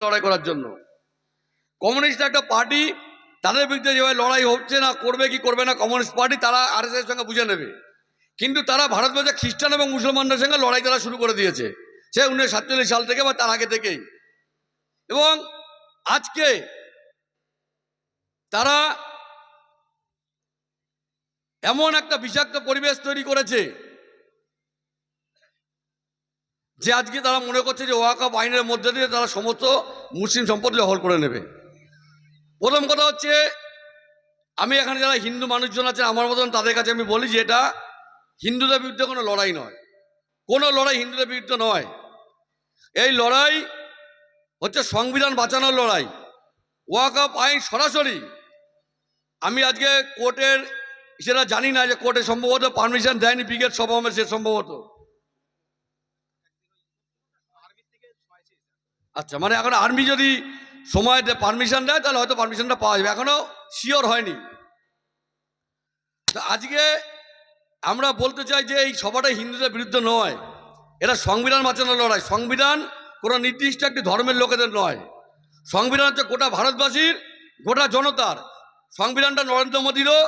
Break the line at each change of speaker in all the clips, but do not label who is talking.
লড়াই করার জন্য। কমিউনিস্ট একটা পার্টি, তাদের বিরুদ্ধে যেভাবে লড়াই হচ্ছে না, করবে কি করবে না কমিউনিস্ট পার্টি, তারা আরএসএস সঙ্গে বুঝে নেবে। কিন্তু তারা ভারতবর্ষে খ্রিস্টান এবং মুসলমানদের সঙ্গে লড়াই তারা শুরু করে দিয়েছে, সে 1947 সাল থেকে বা তার আগে থেকেই। এবং আজকে তারা এমন একটা বিষাক্ত পরিবেশ তৈরি করেছে যে আজকে তারা মনে করছে যে ওয়াকফ আইনের মধ্যে দিয়ে তারা সমস্ত মুসলিম সম্পত্তি দখল করে নেবে। প্রথম কথা হচ্ছে, আমি এখানে যারা হিন্দু মানুষজন আছে আমার মতন, তাদের কাছে আমি বলি যে এটা হিন্দুদের বিরুদ্ধে কোনো লড়াই নয়, কোনো লড়াই হিন্দুদের বিরুদ্ধে নয়। এই লড়াই হচ্ছে সংবিধান বাঁচানোর লড়াই। ওয়াকফ আইন সরাসরি, আমি আজকে কোর্টের সেটা জানি না, যে কোর্টে সম্ভবত পারমিশন দেয়নি ব্রিগেড সভা সে সম্ভবত। আচ্ছা, মানে এখন আর্মি যদি সময় পারমিশন দেয় তাহলে হয়তো পারমিশনটা পাওয়া যাবে, এখনো শিওর হয়নি। তো আজকে আমরা বলতে চাই যে এই সভাটা হিন্দুদের বিরুদ্ধে নয়, এটা সংবিধান বাঁচানোর লড়াই। সংবিধান কোনো নির্দিষ্ট একটি ধর্মের লোকেদের নয়, সংবিধান হচ্ছে গোটা ভারতবাসীর, গোটা জনতার। সংবিধানটা নরেন্দ্র মোদীরও,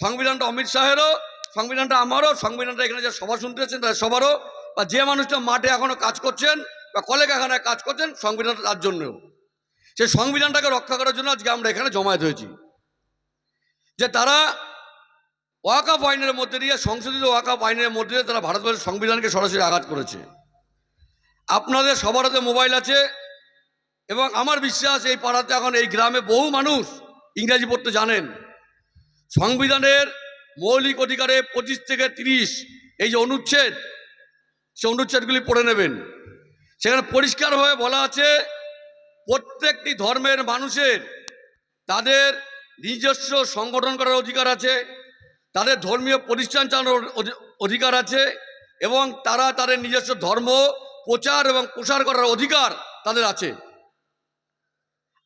সংবিধানটা অমিত শাহেরও, সংবিধানটা আমারও, সংবিধানটা এখানে যে সভা শুনতে এসেছেন তাদের সবারও, বা যে মানুষটা মাঠে এখনো কাজ করছেন বা কলেকারখানায় কাজ করছেন, সংবিধানটা তার জন্যও। সেই সংবিধানটাকে রক্ষা করার জন্য আজকে আমরা এখানে জমায়েত হয়েছি। যে তারা ওয়াকফ আইনের মধ্যে দিয়ে, সংশোধিত ওয়াকফ আইনের মধ্যে দিয়ে তারা ভারতবর্ষের সংবিধানকে সরাসরি আঘাত করেছে। আপনাদের সবার হাতে মোবাইল আছে, এবং আমার বিশ্বাস এই পাড়াতে এখন এই গ্রামে বহু মানুষ ইংরাজি পড়তে জানেন। সংবিধানের মৌলিক অধিকারে 25 থেকে 30 এই যে অনুচ্ছেদ, সে অনুচ্ছেদগুলি পড়ে নেবেন। সেখানে পরিষ্কারভাবে বলা আছে প্রত্যেকটি ধর্মের মানুষের তাদের নিজস্ব সংগঠন করার অধিকার আছে, তাদের ধর্মীয় প্রতিষ্ঠান চালানোর অধিকার আছে, এবং তারা তাদের নিজস্ব ধর্ম প্রচার এবং প্রসার করার অধিকার তাদের আছে।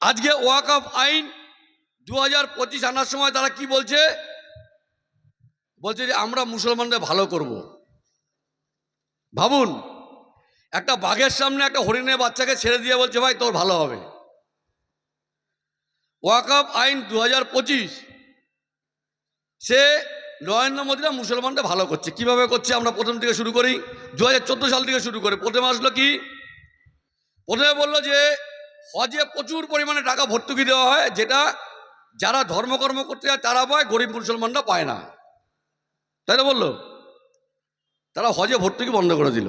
আজকে ওয়াকফ আইন 2025 আনার সময় তারা কি বলছে? বলছে যে আমরা মুসলমানদের ভালো করব। ভাবুন, একটা বাঘের সামনে একটা হরিণের বাচ্চাকে ছেড়ে দিয়ে বলছে ভাই তোর ভালো হবে। ওয়াকফ আইন 2025, সে নরেন্দ্র মোদীরা মুসলমানদের ভালো করছে। কিভাবে করছে আমরা প্রথম থেকে শুরু করি, 2014 সাল থেকে শুরু করে। প্রথমে আসলো কি? প্রথমে বললো যে হজে প্রচুর পরিমাণে টাকা ভর্তুকি দেওয়া হয়, যেটা যারা ধর্মকর্ম করতে যায় তারা পায়, গরিব মুসলমানরা পায় না, তাই তো বললো। তারা হজে ভর্তুকি বন্ধ করে দিল।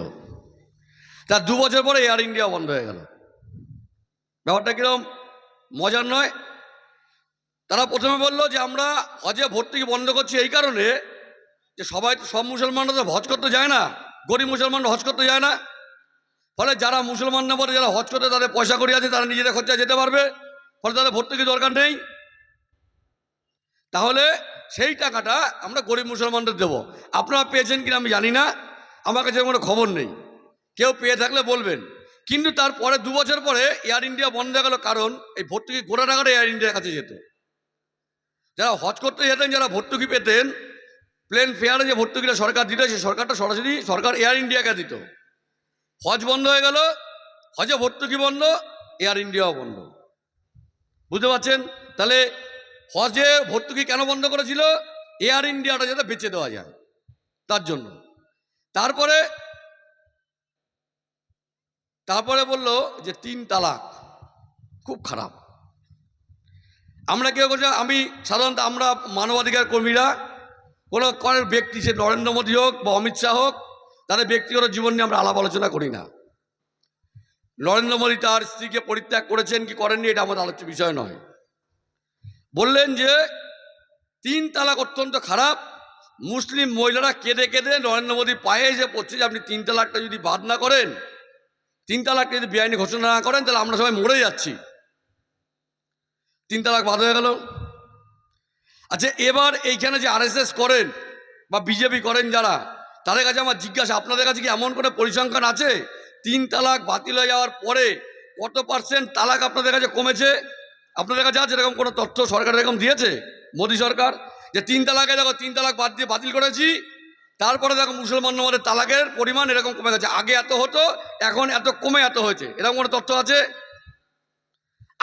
তার 2 বছর পরে এয়ার ইন্ডিয়া বন্ধ হয়ে গেল। ব্যাপারটা কিরকম মজার নয়? তারা প্রথমে বললো যে আমরা হজে ভর্তুকি বন্ধ করছি এই কারণে যে সব মুসলমানরা তো হজ করতে যায় না, গরিব মুসলমানরা হজ করতে যায় না, ফলে যারা মুসলমানদের মধ্যে যারা হজ করতে তাদের পয়সা করি আছে, তারা নিজেদের খরচায় যেতে পারবে, ফলে তাদের ভর্তুকি দরকার নেই। তাহলে সেই টাকাটা আমরা গরিব মুসলমানদের দেবো। আপনারা পেয়েছেন কিনা আমি জানি না, আমার কাছে কোনো খবর নেই, কেউ পেয়ে থাকলে বলবেন। কিন্তু তারপরে 2 বছর পরে এয়ার ইন্ডিয়া বন্ধ হয়ে গেল, কারণ এই ভর্তুকি গোটা টাকাটা এয়ার ইন্ডিয়ার কাছে যেত। যারা হজ করতে যেতেন, যারা ভর্তুকি পেতেন, প্লেন ফেয়ারে যে ভর্তুকিটা সরকার দিত, সেই সরকারটা সরাসরি সরকার এয়ার ইন্ডিয়াকে দিত। হজ বন্ধ হয়ে গেল, হজে ভর্তুকি বন্ধ, এয়ার ইন্ডিয়াও বন্ধ। বুঝতে পারছেন? তাহলে হজে ভর্তুকি কেন বন্ধ করেছিল? এয়ার ইন্ডিয়াটা যাতে বেঁচে দেওয়া যায় তার জন্য। তারপরে বলল যে 3 তালাক খুব খারাপ। আমরা কেউ করছি, আমি সাধারণত আমরা মানবাধিকার কর্মীরা কোনো ব্যক্তি, সে নরেন্দ্র মোদী হোক বা অমিত শাহ হোক, তাদের ব্যক্তিগত জীবন নিয়ে আমরা আলাপ আলোচনা করি না। নরেন্দ্র মোদী তার স্ত্রীকে পরিত্যাগ করেছেন কি করেননি এটা আমাদের আলোচ্য বিষয় নয়। বললেন যে 3 তালাক অত্যন্ত খারাপ। মুসলিম মহিলারা কেঁদে কেঁদে নরেন্দ্র মোদী পায়ে এসে পড়ছে যে আপনি 3 তালাকটা যদি বাদ না করেন, 3 তালাকটা যদি বেআইনি ঘোষণা না করেন, তাহলে আমরা সবাই মরে যাচ্ছি। 3 তালাক বাদ হয়ে গেল। আচ্ছা, এবার এইখানে যে আরএসএস করেন বা বিজেপি করেন যারা, তাদের কাছে আমার জিজ্ঞাসা, আপনাদের কাছে কি এমন কোনো পরিসংখ্যান আছে 3 তালাক বাতিল হয়ে যাওয়ার পরে কত % তালাক আপনাদের কাছে কমেছে? আপনাদের কাছে আছে এরকম কোনো তথ্য? সরকার এরকম দিয়েছে, মোদী সরকার, যে 3 তালাকে দেখো 3 তালাক বাদ দিয়ে বাতিল করেছি, তারপরে দেখো মুসলমানদের মধ্যে তালাকের পরিমাণ এরকম কমে গেছে, আগে এত হতো এখন এত কমে এত হয়েছে, এরকম কোনো তথ্য আছে?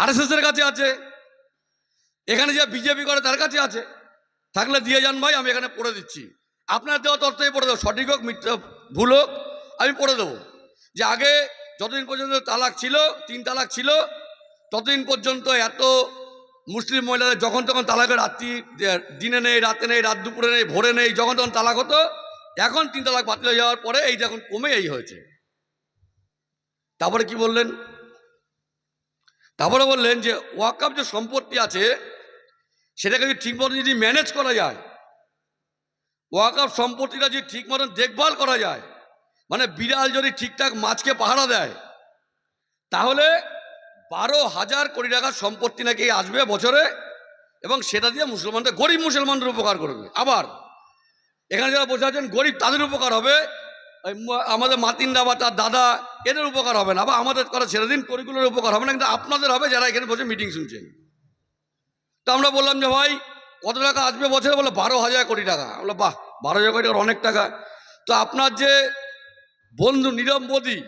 RSS এর কাছে আছে, এখানে যে বিজেপি করে তার কাছে আছে, থাকলে দিয়ে যান ভাই, আমি এখানে পড়ে দিচ্ছি। আপনার দেওয়া তথ্যই পড়ে দেবো, সঠিক হোক মিথ্যা ভুল হোক আমি পড়ে দেবো। যে আগে যতদিন পর্যন্ত তালাক ছিল, 3 তালাক ছিল, ততদিন পর্যন্ত এত মুসলিম মহিলাদের যখন তখন তালাকের রাত্রি দিনে নেই, রাতে নেই, রাত দুপুরে নেই, ভোরে নেই, যখন তখন তালাক হতো। এখন 3 তালাক বাতিল হয়ে যাওয়ার পরে এই যখন কমে এই হয়েছে। তারপরে কি বললেন? তারপরে বললেন যে ওয়াকফ যে সম্পত্তি আছে সেটাকে যদি ঠিক মতো যদি ম্যানেজ করা যায়, ওয়াকফ সম্পত্তিটা যদি ঠিক মতন দেখভাল করা যায়, মানে বিড়াল যদি ঠিকঠাক মাছকে পাহারা দেয়, তাহলে 12,000 কোটি টাকার সম্পত্তি নাকি আসবে বছরে, এবং সেটা দিয়ে মুসলমানদের, গরিব মুসলমানদের উপকার করবে। আবার এখানে যারা বসে আছেন গরিব, তাদের উপকার হবে, আমাদের মাতিনদা বা তার দাদা এদের উপকার হবে না, বা আমাদের করা ছেড়ে দিন, তরিকুলের উপকার হবে না, কিন্তু আপনাদের হবে যারা এখানে বসে মিটিং শুনছেন। তো আমরা বললাম যে ভাই কত টাকা আসবে বছরে? বলে 12,000 কোটি টাকা। আমরা বাহ, 12,000 কোটি টাকা অনেক টাকা। তো আপনার যে বন্ধু নীরব মোদী,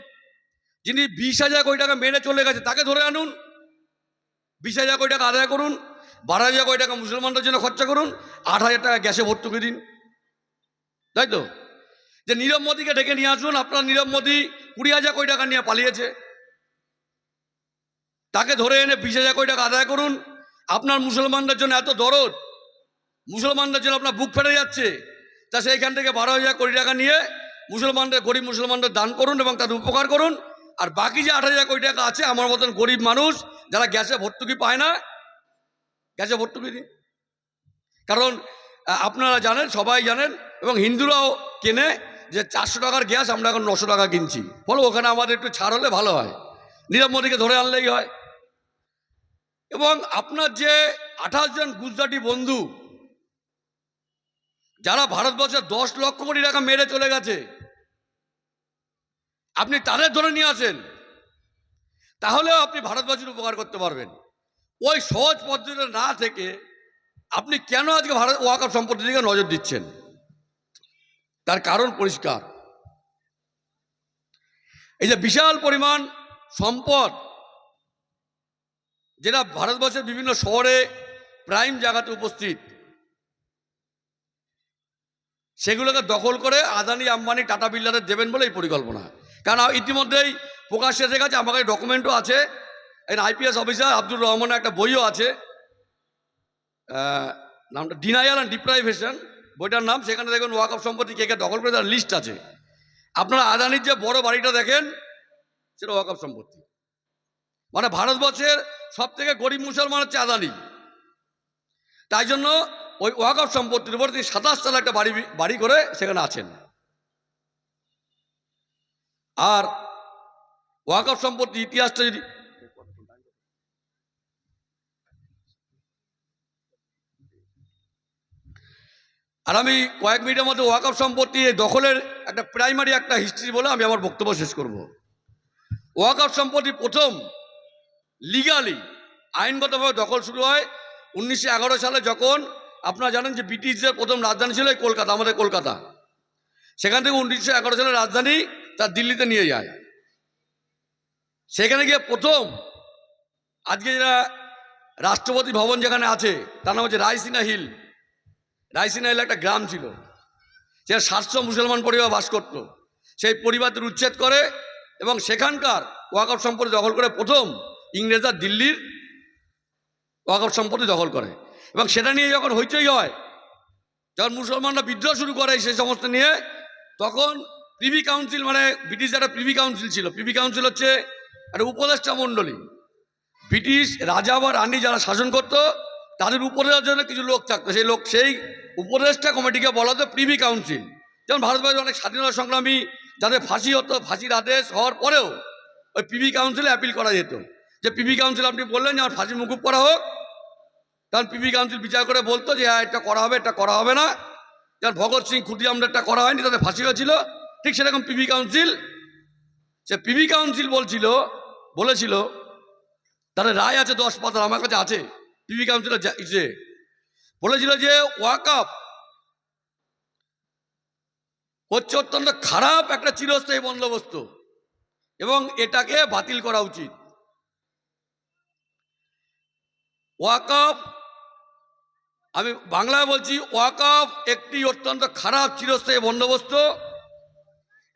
যিনি 20,000 কোটি টাকা মেরে চলে গেছে, তাকে ধরে আনুন, 20,000 কোটি টাকা আদায় করুন, 12,000 কোটি টাকা মুসলমানদের জন্য খরচা করুন, 8,000 টাকা গ্যাসে ভর্তুকি দিন, তাই তো? যে নীরব মোদীকে ডেকে নিয়ে আসুন। আপনার নীরব মোদী 20,000 কোটি টাকা নিয়ে পালিয়েছে, তাকে ধরে এনে 20,000 কোটি টাকা আদায় করুন। আপনার মুসলমানদের জন্য এত দরদ, মুসলমানদের জন্য আপনার বুক ফেটে যাচ্ছে, তা সেইখান থেকে 12,000 কোটি টাকা নিয়ে মুসলমানদের, গরিব মুসলমানদের দান করুন এবং তাদের উপকার করুন। আর বাকি যে 8,000 কোটি টাকা আছে, আমার মতন গরিব মানুষ যারা গ্যাসে ভর্তুকি পায় না, গ্যাসে ভর্তুকি দিন। কারণ আপনারা জানেন, সবাই জানেন, এবং হিন্দুরাও কেনে যে 400 টাকার গ্যাস আমরা এখন 900 টাকা কিনছি, ফলে ওখানে আমাদের একটু ছাড় হলে ভালো হয়। নীরব মোদীকে ধরে আনলেই হয়। এবং আপনার যে 28 জন গুজরাটি বন্ধু যারা ভারতবর্ষে 10 লক্ষ কোটি টাকা মেরে চলে গেছে, আপনি তাদের ধরে নিয়ে আসেন, তাহলেও আপনি ভারতবাসীর উপকার করতে পারবেন। ওই সহজ পদ্ধতিটা না থেকে আপনি কেন আজকে ভারত ওয়াকফ সম্পত্তির দিকে নজর দিচ্ছেন? তার কারণ পরিষ্কার। এই যে বিশাল পরিমাণ সম্পদ যেটা ভারতবর্ষের বিভিন্ন শহরে প্রাইম জায়গাতে উপস্থিত, সেগুলোকে দখল করে আদানি, আম্বানি, টাটা বিল্ডারদের দেবেন বলে এই পরিকল্পনা। কারণ ইতিমধ্যেই প্রকাশ এসে গেছে, আমার কাছে ডকুমেন্টও আছে, এর IPS অফিসার আব্দুর রহমানের একটা বইও আছে, নামটা ডিনায়াল অ্যান্ড ডিপ্রাইভেশন বইটার নাম। সেখানে দেখুন ওয়াকফ সম্পত্তি কে কে দখল করে তার লিস্ট আছে। আপনারা আদানির যে বড় বাড়িটা দেখেন, সেটা ওয়াকফ সম্পত্তি। মানে ভারতবর্ষের সব থেকে গরিব মুসলমান হচ্ছে আদানি। তাই জন্য ওই ওয়াকফ সম্পত্তির উপর তিনি 27 তলা একটা বাড়ি করে সেখানে আছেন। আর ওয়াকফ সম্পত্তি ইতিহাসটা যদি, আর আমি কয়েক মিনিটের মধ্যে ওয়াকফ সম্পত্তি দখলের একটা প্রাইমারি একটা হিস্ট্রি বলে আমি আমার বক্তব্য শেষ করব। ওয়াকফ সম্পত্তি প্রথম লিগালি, আইনগতভাবে দখল শুরু হয় 1911 সালে, যখন আপনারা জানেন যে ব্রিটিশদের প্রথম রাজধানী ছিল এই কলকাতা, আমাদের কলকাতা। সেখান থেকে 1911 সালে রাজধানী তার দিল্লিতে নিয়ে যায়। সেখানে গিয়ে প্রথম, আজকে যেটা রাষ্ট্রপতি ভবন যেখানে আছে, তার নাম হচ্ছে রায়সিনা হিল। রায়সিনা হিল একটা গ্রাম ছিল, সে 700 মুসলমান পরিবার বাস করত। সেই পরিবারদের উচ্ছেদ করে এবং সেখানকার ওয়াকফ সম্পত্তি দখল করে প্রথম ইংরেজরা দিল্লির ওয়াকফ সম্পত্তি দখল করে। এবং সেটা নিয়ে যখন হইচই হয়, যখন মুসলমানরা বিদ্রোহ শুরু করে সেই সমস্ত নিয়ে, তখন প্রিভি কাউন্সিল, মানে ব্রিটিশ একটা প্রিভি কাউন্সিল ছিল। প্রিভি কাউন্সিল হচ্ছে একটা উপদেষ্টা মণ্ডলী। ব্রিটিশ রাজা বা রানী যারা শাসন করত, তাদের উপদেষ্টার জন্য কিছু লোক থাকতো, সেই উপদেষ্টা কমিটিকে বলা হতো প্রিভি কাউন্সিল। যেমন ভারতবর্ষে অনেক স্বাধীনতা সংগ্রামী যাদের ফাঁসি হতো, ফাঁসির আদেশ হওয়ার পরেও ওই প্রিভি কাউন্সিলে অ্যাপিল করা যেত, যে প্রিভি কাউন্সিল আপনি বললেন যে আমার ফাঁসি মুকুব করা হোক, কারণ প্রিভি কাউন্সিল বিচার করে বলতো যে হ্যাঁ এটা করা হবে, এটা করা হবে না। যেমন ভগৎ সিং, খুদিরামদেরটা করা হয়নি, তাদের ফাঁসি হয়েছিল, ঠিক সেরকম প্রিভি কাউন্সিল, সে প্রিভি কাউন্সিল বলেছিল, তাদের রায় আছে 10 পাতার, আমার কাছে আছে। প্রিভি কাউন্সিলের বলেছিল যে ওয়াকফ হচ্ছে অত্যন্ত খারাপ একটা চিরস্থায়ী বন্দোবস্ত এবং এটাকে বাতিল করা উচিত। ওয়াকফ, আমি বাংলায় বলছি, ওয়াকফ একটি অত্যন্ত খারাপ চিরস্থায়ী বন্দোবস্ত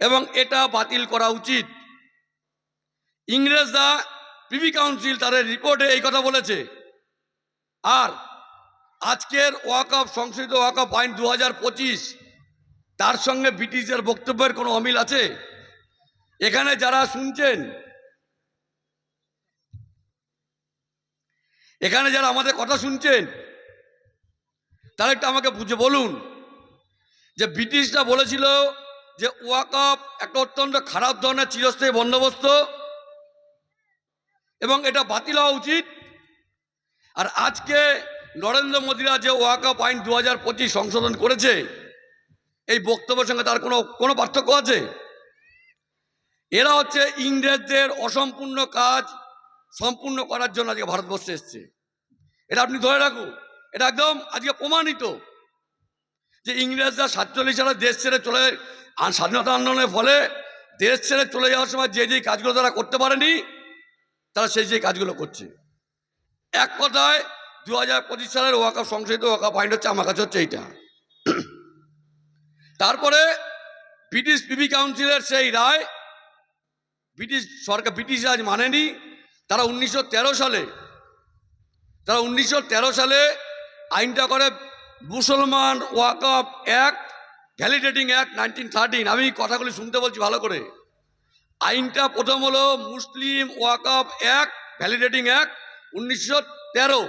এবং এটা বাতিল করা উচিত। ইংরেজরা প্রিভি কাউন্সিল তাদের রিপোর্টে এই কথা বলেছে। আর আজকের ওয়াকফ সংশোধিত ওয়াকফ আইন 2025 তার সঙ্গে ব্রিটিশদের বক্তব্যের কোনো অমিল আছে? এখানে যারা শুনছেন, এখানে যারা আমাদের কথা শুনছেন, তারা একটু আমাকে বুঝে বলুন যে ব্রিটিশরা বলেছিল যে ওয়াকফ একটা অত্যন্ত খারাপ ধরনের চিরস্থায়ী বন্দোবস্ত এবং এটা বাতিল হওয়া উচিত। আর আজকে নরেন্দ্র মোদীরা যে ওয়াকফ আইন 2025 সংশোধন করেছে, এই বক্তব্যের সঙ্গে তার কোনো পার্থক্য আছে? এরা হচ্ছে ইংরেজদের অসম্পূর্ণ কাজ সম্পূর্ণ করার জন্য আজকে ভারতবর্ষে এসছে। এটা আপনি ধরে রাখুন, এটা একদম আজকে প্রমাণিত যে ইংরেজরা 47 সালে দেশ ছেড়ে চলে, স্বাধীনতা আন্দোলনের ফলে দেশ ছেড়ে চলে যাওয়ার সময় যে কাজগুলো তারা করতে পারেনি, তারা সেই কাজগুলো করছে। এক কথায় 2025 সালের ওয়াকফ সংশোধিত ওয়াকফ আইন হচ্ছে, আমার কাছে হচ্ছে এইটা। তারপরে ব্রিটিশ প্রিভি কাউন্সিলের সেই রায় ব্রিটিশ সরকার, ব্রিটিশ রাজ মানেনি। তারা 1913 সালে আইনটা করে মুসলমান ওয়াকফ অ্যাক্ট, ভ্যালিডেটিং অ্যাক্ট 1913। আমি কথাগুলি শুনতে বলছি ভালো করে। আইনটা প্রথম হলো মুসলিম ওয়াকফ অ্যাক্ট, ভ্যালিডেটিং অ্যাক্ট 1913।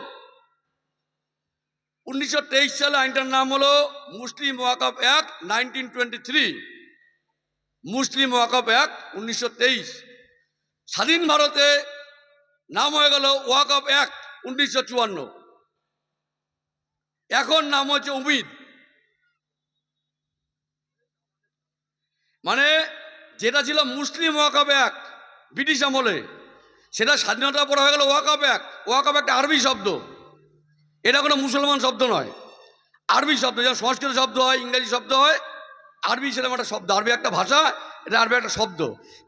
1923 সালে আইনটার নাম হলো মুসলিম ওয়াকফ অ্যাক্ট 1923, মুসলিম ওয়াকফ অ্যাক্ট 1923। স্বাধীন ভারতে নাম হয়ে গেল ওয়াকফ অ্যাক্ট 1954। এখন নাম হচ্ছে উমিদ। মানে যেটা ছিল মুসলিম ওয়াকফ অ্যাক্ট ব্রিটিশ আমলে, সেটা স্বাধীনতার পর হয়ে গেল ওয়াকফ অ্যাক্ট। ওয়াকফ একটা আরবি শব্দ, এটা কোনো মুসলমান শব্দ নয়, আরবি শব্দ। যেমন সংস্কৃত শব্দ হয়, ইংরেজি শব্দ হয়, আরবি সেরকম একটা শব্দ। আরবি একটা ভাষা, এটা আরবি একটা শব্দ।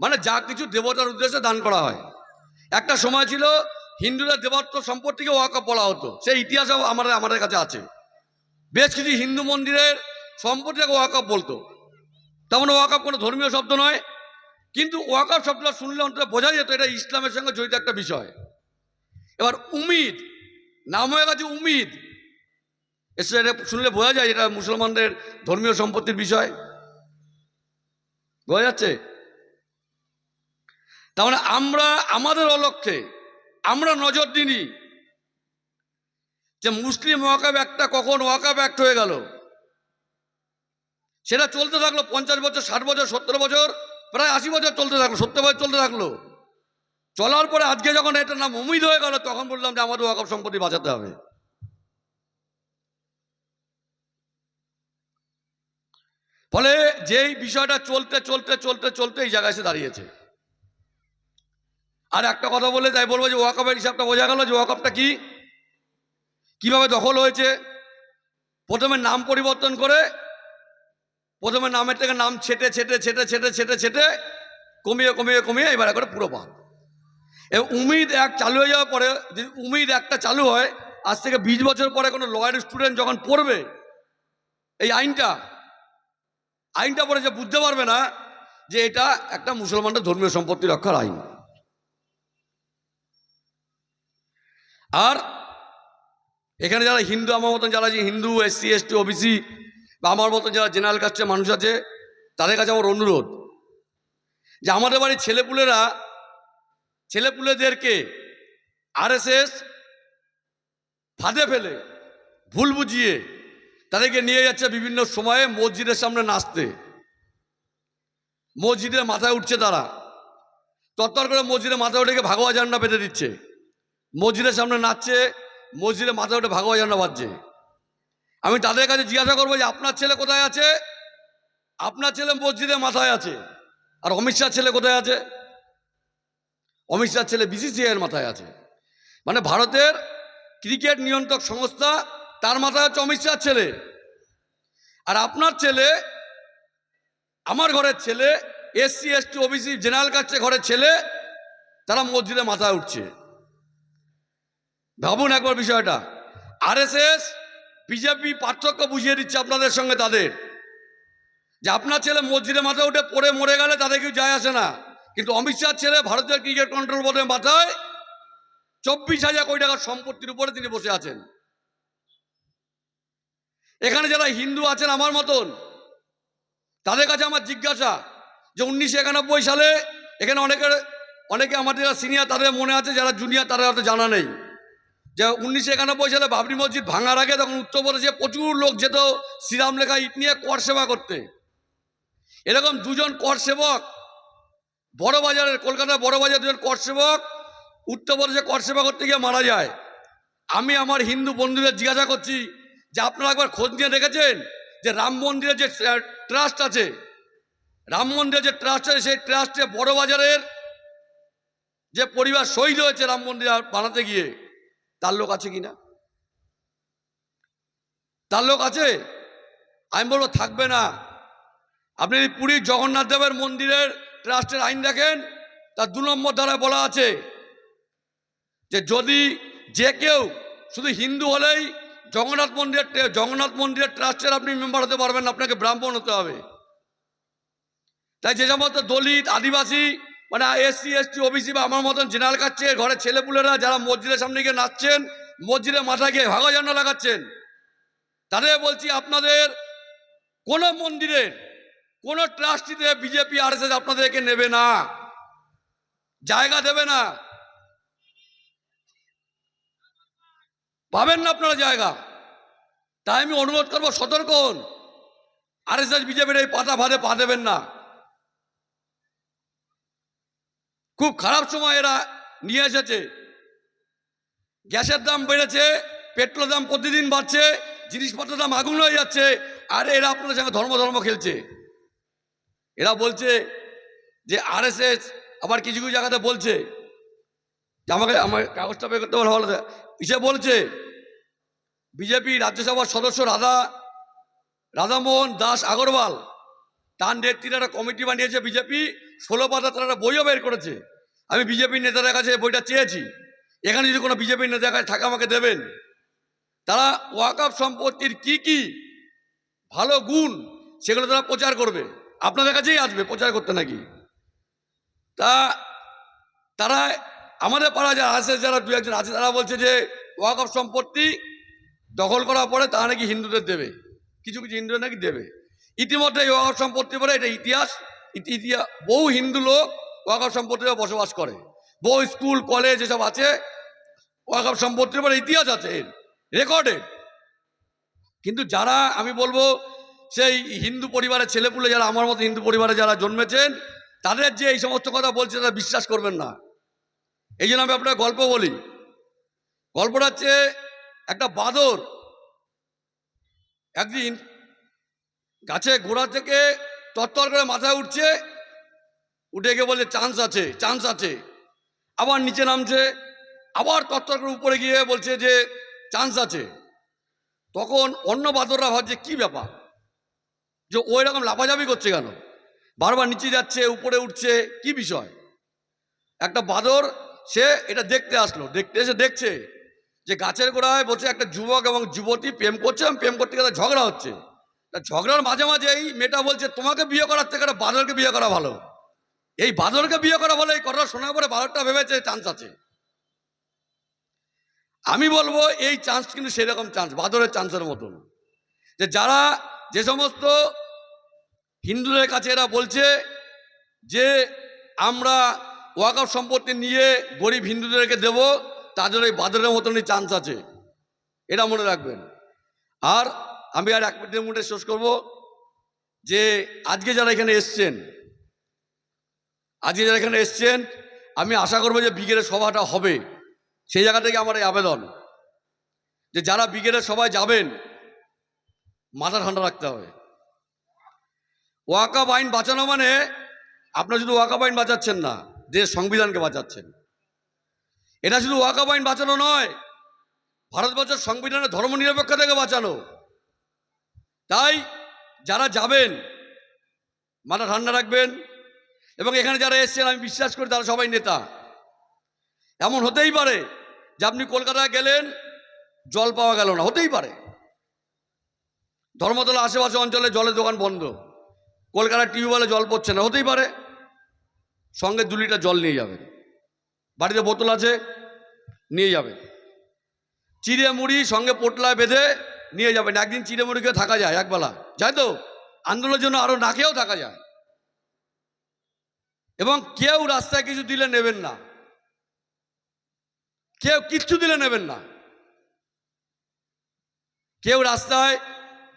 মানে যা কিছু দেবতার উদ্দেশ্যে দান করা হয়। একটা সময় ছিল হিন্দুদের দেবত্ব সম্পত্তিকে ওয়াকফ বলা হতো, সেই ইতিহাসও আমাদের কাছে আছে। বেশ কিছু হিন্দু মন্দিরের সম্পত্তিকে ওয়াকফ বলতো। তেমন ওয়াকফ কোনো ধর্মীয় শব্দ নয়, কিন্তু ওয়াকফ শব্দটা শুনলে অন্তত বোঝা যেত এটা ইসলামের সঙ্গে জড়িত একটা বিষয়। এবার উমিদ নাম হয়ে গেছে উমিদ, এটা শুনলে বোঝা যায় এটা মুসলমানদের ধর্মীয় সম্পত্তির বিষয়, বোঝা যাচ্ছে। তার মানে আমরা আমাদের অলক্ষ্যে আমরা নজর দিইনি যে মুসলিম ওয়াকফ অ্যাক্টটা কখন ওয়াকফ অ্যাক্ট হয়ে গেল। সেটা চলতে থাকলো 50 বছর, 60 বছর, 70 বছর, প্রায় 80 বছর চলতে থাকলো, 70 বছর চলতে থাকলো। চলার পরে আজকে যখন এটার নাম উমিদ হয়ে গেল, তখন বললাম যে আমাদের ওয়াকফ সম্পত্তি বাঁচাতে হবে। ফলে যেই বিষয়টা চলতে চলতে চলতে চলতে এই জায়গায় এসে দাঁড়িয়েছে। আর একটা কথা বলে তাই বলবো যে ওয়াকফের হিসাবটা বোঝা গেল যে ওয়াকফটা কি, কিভাবে দখল হয়েছে। প্রথমে নাম পরিবর্তন করে, প্রথমে নামের থেকে নাম ছেটে ছেটে ছেটে ছেটে ছেটে ছেটে কমিয়ে কমিয়ে কমিয়ে এবার করে পুরো বাদ। এবং উমিদ এক চালু হয়ে যাওয়ার পরে, যদি উমিদ একটা চালু হয়, আজ থেকে 20 বছর পরে কোনো লয়ার স্টুডেন্ট যখন পড়বে এই আইনটা পরে যে বুঝতে পারবে না যে এটা একটা মুসলমানদের ধর্মীয় সম্পত্তি রক্ষার আইন। আর এখানে যারা হিন্দু, আমার মতন যারা হিন্দু, SC ST OBC বা আমার মতন যারা জেনারেল কাস্টের মানুষ আছে, তাদের কাছে আমার অনুরোধ যে আমাদের বাড়ির ছেলেপুলেদেরকে RSS ফাঁদে ফেলে ভুল বুঝিয়ে তাদেরকে নিয়ে যাচ্ছে বিভিন্ন সময়ে মসজিদের সামনে নাচতে। মসজিদের মাথায় উঠছে তারা, তরতর করে মসজিদের মাথায় উঠে ভাগোয়া ঝান্ডা বেঁধে দিচ্ছে, মসজিদের সামনে নাচছে, মসজিদের মাথায় উঠে ভাগোয়া ঝান্ডা বাজছে। আমি তাদের কাছে জিজ্ঞাসা করবো যে আপনার ছেলে কোথায় আছে? আপনার ছেলে মসজিদের মাথায় আছে। আর অমিত শাহ ছেলে কোথায় আছে? অমিত শাহ ছেলে BCCI এর মাথায় আছে। মানে ভারতের ক্রিকেট নিয়ন্ত্রক সংস্থা, তার মাথায় হচ্ছে অমিত শাহ ছেলে। আর আপনার ছেলে, আমার ঘরের ছেলে, SC ST OBC জেনারেল কাস্টের ঘরের ছেলে, তারা মসজিদে মাথায় উঠছে। ভাবুন একবার বিষয়টা। আরএসএস বিজেপি পার্থক্য বুঝিয়ে দিচ্ছে আপনাদের সঙ্গে তাদের, যে আপনার ছেলে মসজিদে মাথায় উঠে পড়ে মরে গেলে তাদের কেউ যায় আসে না, কিন্তু অমিত শাহ ছেলে ভারতীয় ক্রিকেট কন্ট্রোল বোর্ডের মাথায় 24,000 কোটি টাকার সম্পত্তির উপরে তিনি বসে আছেন। এখানে যারা হিন্দু আছেন আমার মতন, তাদের কাছে আমার জিজ্ঞাসা যে 1991 সালে এখানে অনেকে আমাদের যারা সিনিয়র তাদের মনে আছে, যারা জুনিয়র তাদের হয়তো জানা নেই, যে 1991 সালে বাবরি মসজিদ ভাঙার আগে তখন উত্তরপ্রদেশে প্রচুর লোক যেত শ্রীরাম লেখা ইট নিয়ে কর সেবা করতে। এরকম দুজন কর সেবক বড় বাজারের, কলকাতার বড় বাজার দুজন কর সেবক উত্তরপ্রদেশে কর সেবা করতে গিয়ে মারা যায়। আমি আমার হিন্দু বন্ধুদের জিজ্ঞাসা করছি যে আপনারা একবার খোঁজ নিয়ে দেখেছেন যে রাম মন্দিরের যে ট্রাস্ট আছে, রাম মন্দিরের যে ট্রাস্ট আছে, সেই ট্রাস্টে বড় বাজারের যে পরিবার শহীদ হয়েছে রাম মন্দির বানাতে গিয়ে, তার লোক আছে কিনা? তার লোক আছে? আমি বলবো থাকবে না। আপনি পুরীর জগন্নাথ দেবের মন্দিরের ট্রাস্টের আইন দেখেন, তার 2 নম্বর ধারায় বলা আছে যে যদি যে কেউ শুধু হিন্দু হলেই জগন্নাথ মন্দিরের ট্রাস্টের আপনি মেম্বার হতে পারবেন না, আপনাকে ব্রাহ্মণ হতে হবে। তাই যে সমস্ত দলিত, আদিবাসী, মানে এসসি এসটি ওবিসি বা আমার মতন জেনারেল কাটছে ঘরের ছেলেপুলেরা যারা মসজিদের সামনে গিয়ে নাচছেন, মসজিদের মাথা গিয়ে ভাগা ঝান্ডা লাগাচ্ছেন, তাদের বলছি আপনাদের কোনো মন্দিরের কোনো ট্রাস্টিতে বিজেপি আরএসএস আপনাদেরকে নেবে না, জায়গা দেবে না, পাবেন না আপনারা জায়গা। তাই আমি অনুরোধ করবো সতর্ক হন, আরএসএস বিজেপির এই পাতা ভাদে পা দেবেন না। খুব খারাপ সময় এরা নিয়ে এসেছে। গ্যাসের দাম বেড়েছে, পেট্রোলের দাম প্রতিদিন বাড়ছে, জিনিসপত্রের দাম আগুন হয়ে যাচ্ছে, আর এরা আপনাদের সঙ্গে ধর্ম খেলছে। এরা বলছে যে আরএসএস, আবার কিছু কিছু জায়গাতে বলছে যে আমার কাগজটা বের করতে ভালো ইসে বলছে বিজেপি রাজ্যসভার সদস্য রাধামোহন দাস আগরওয়াল, তার নেতৃত্বে একটা কমিটি বানিয়েছে বিজেপি, 16 পাতা তারা একটা বইও বের করেছে। আমি বিজেপির নেতাদের কাছে বইটা চেয়েছি, এখানে যদি কোনো বিজেপির নেতার কাছে থাকে আমাকে দেবেন। তারা ওয়াকফ সম্পত্তির কি কি ভালো গুণ সেগুলো তারা প্রচার করবে, আপনাদের কাছেই আসবে প্রচার করতে নাকি। তারা আমাদের পাড়া যারা আছে, যারা 2-1 জন আছে, তারা বলছে যে ওয়াকফ সম্পত্তি দখল করার পরে তারা নাকি হিন্দুদের দেবে, কিছু কিছু হিন্দুদের নাকি দেবে। ইতিমধ্যে এই ওয়াকফ সম্পত্তি বলে এটা ইতিহাস, বহু হিন্দু লোক ওয়াকফ সম্পত্তিতে বসবাস করে, বহু স্কুল কলেজ এসব আছে, ওয়াকফ সম্পত্তির বলে ইতিহাস আছে, রেকর্ডেড। কিন্তু যারা আমি বলবো সেই হিন্দু পরিবারের ছেলেপুলে, যারা আমার মতো হিন্দু পরিবারে যারা জন্মেছেন, তাদের যে এই সমস্ত কথা বলছে তারা বিশ্বাস করবেন না। এই জন্য আমি আপনার গল্প বলি। গল্পটা হচ্ছে একটা বাঁদর একদিন গাছে গোড়া থেকে তরতর করে মাথায় উঠছে, উঠে গিয়ে বলছে চান্স আছে, আবার নিচে নামছে, আবার তরতর করে উপরে গিয়ে বলছে যে চান্স আছে। তখন অন্য বাঁদররা ভাবছে কি ব্যাপার, যে ওই রকম লাফাঝাফি করছে কেন, বারবার নিচে যাচ্ছে উপরে উঠছে, কি বিষয়। একটা বাঁদর সে এটা দেখতে আসলো, দেখতে এসে দেখছে যে গাছের গোড়ায় বসে একটা যুবক এবং যুবতী প্রেম করছে, এবং প্রেম করতে গেলে ঝগড়া হচ্ছে। তা ঝগড়ার মাঝে মাঝে এই মেয়েটা বলছে তোমাকে বিয়ে করার থেকে একটা বাঁদরকে বিয়ে করা ভালো। এই বাঁদরকে বিয়ে করা ভালো। এই কথা শোনার পরে বাঁদরটা ভেবেছে চান্স আছে। আমি বলবো এই চান্স কিন্তু সেরকম চান্স, বাঁদরের চান্সের মতন। যে সমস্ত হিন্দুদের কাছে এরা বলছে যে আমরা ওয়াকফ সম্পত্তি নিয়ে গরিব হিন্দুদেরকে দেব, তাদের ওই বাঁদরের মতনই চান্স আছে, এটা মনে রাখবেন। আর আমি আর 1 মিনিটের মধ্যে শেষ করব যে আজকে যারা এখানে এসছেন, আমি আশা করবো যে ব্রিগেডের সভাটা হবে, সেই জায়গা থেকে আমার এই আবেদন যে যারা ব্রিগেডের সভায় যাবেন মাথা ঠান্ডা রাখতে হবে। ওয়াকফ আইন বাঁচানো মানে আপনারা শুধু ওয়াকফ আইন বাঁচাচ্ছেন না, দেশ সংবিধানকে বাঁচাচ্ছেন। এটা শুধু ওয়াকফ আইন বাঁচানো নয়, ভারতবর্ষের সংবিধানের ধর্মনিরপেক্ষতাকে বাঁচানো। তাই যারা যাবেন মাথা ঠান্ডা রাখবেন, এবং এখানে যারা এসছেন আমি বিশ্বাস করি তারা সবাই নেতা। এমন হতেই পারে যে আপনি কলকাতায় গেলেন, জল পাওয়া গেল না, হতেই পারে। ধর্মতলা আশেপাশে অঞ্চলে জলের দোকান বন্ধ, কলকাতার টিউবওয়েলে জল পড়ছে না, হতেই পারে। সঙ্গে 2 লিটার জল নিয়ে যাবেন, বাড়িতে বোতল আছে নিয়ে যাবেন। চিড়ে মুড়ি সঙ্গে পোটলায় বেঁধে নিয়ে যাবেন। একদিন চিড়ে মুড়ি খেয়ে থাকা যায়, একবেলা যায় তো, আন্দোলনের জন্য আরো না খেয়েও থাকা যায়। এবং কেউ রাস্তায় কিছু দিলে নেবেন না, কেউ কিচ্ছু দিলে নেবেন না। কেউ রাস্তায়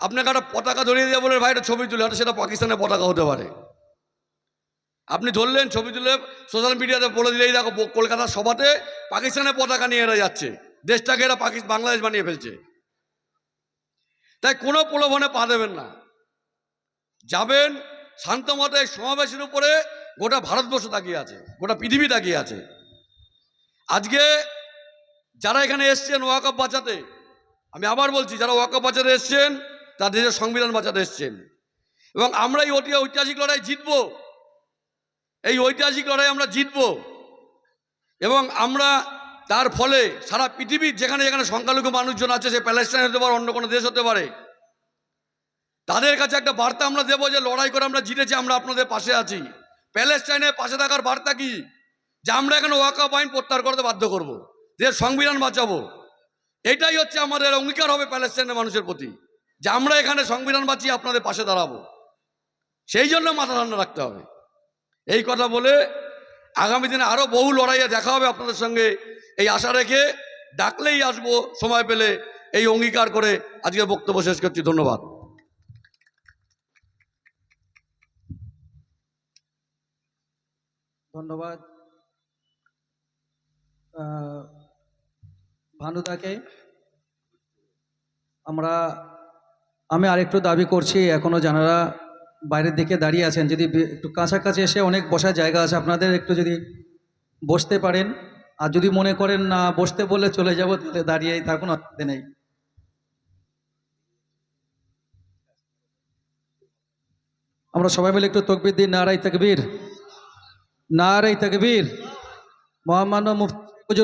আপনাকে একটা পতাকা ধরিয়ে দিয়ে বলে ভাই একটা ছবি তুলে, হয়তো সেটা পাকিস্তানের পতাকা হতে পারে। আপনি ধরলেন, ছবি তুলে সোশ্যাল মিডিয়াতে বলে দিলেই দেখো কলকাতার সভাতে পাকিস্তানের পতাকা নিয়ে এরা যাচ্ছে, দেশটাকে এরা বাংলাদেশ বানিয়ে ফেলছে। তাই কোনো প্রলোভনে পা দেবেন না। যাবেন শান্তমতে। সমাবেশের উপরে গোটা ভারতবর্ষ তাকিয়ে আছে, গোটা পৃথিবী তাকিয়ে আছে। আজকে যারা এখানে এসছেন ওয়াকফ বাঁচাতে, আমি আবার বলছি, যারা ওয়াকফ বাঁচাতে এসছেন তারা দেশের সংবিধান বাঁচাতে এসছেন। এবং আমরা এই ঐতিহাসিক লড়াই জিতবো, এই ঐতিহাসিক লড়াই আমরা জিতবো। এবং আমরা তার ফলে সারা পৃথিবীর যেখানে যেখানে সংখ্যালঘু মানুষজন আছে, সে প্যালেস্টাইন হতে পারে, অন্য কোনো দেশ হতে পারে, তাদের কাছে একটা বার্তা আমরা দেবো যে লড়াই করে আমরা জিতেছি, আমরা আপনাদের পাশে আছি। প্যালেস্টাইনের পাশে থাকার বার্তা কি? যে আমরা এখানে ওয়াকফ আইন প্রত্যাহার করতে বাধ্য করব, দেশের সংবিধান বাঁচাবো। এটাই হচ্ছে আমাদের অঙ্গীকার হবে প্যালেস্টাইনের মানুষের প্রতি, যে আমরা এখানে সংবিধান বাঁচিয়ে আপনাদের পাশে দাঁড়াবো। সেই জন্য মাথা ঠান্ডা রাখতে হবে। এই কথা বলে আগামী দিনে আরো বহু লড়াইয়ে দেখা হবে আপনাদের সঙ্গে, এই আশা রেখে ডাকলেই আসবো সময় পেলে, এই অঙ্গীকার করে আজকে বক্তব্য শেষ করছি। ধন্যবাদ।
ধন্যবাদ ভানুদাকে। আমি আরেকটু দাবি করছি, এখনো যারা বাইরের দিকে দাঁড়িয়ে আছেন, যদি একটু কাছাকাছি এসে, অনেক বসার জায়গা আছে আপনাদের, একটু যদি বসতে পারেন। আর যদি মনে করেন না বসতে বললে চলে যাব, তাহলে দাঁড়িয়েই থাকুন, অসুবিধা নেই। আমরা সবাই মিলে একটু তাকবীর দিই। নারায়ে তাকবীর, নারায়ে তাকবীর। মহামান্য মুফতি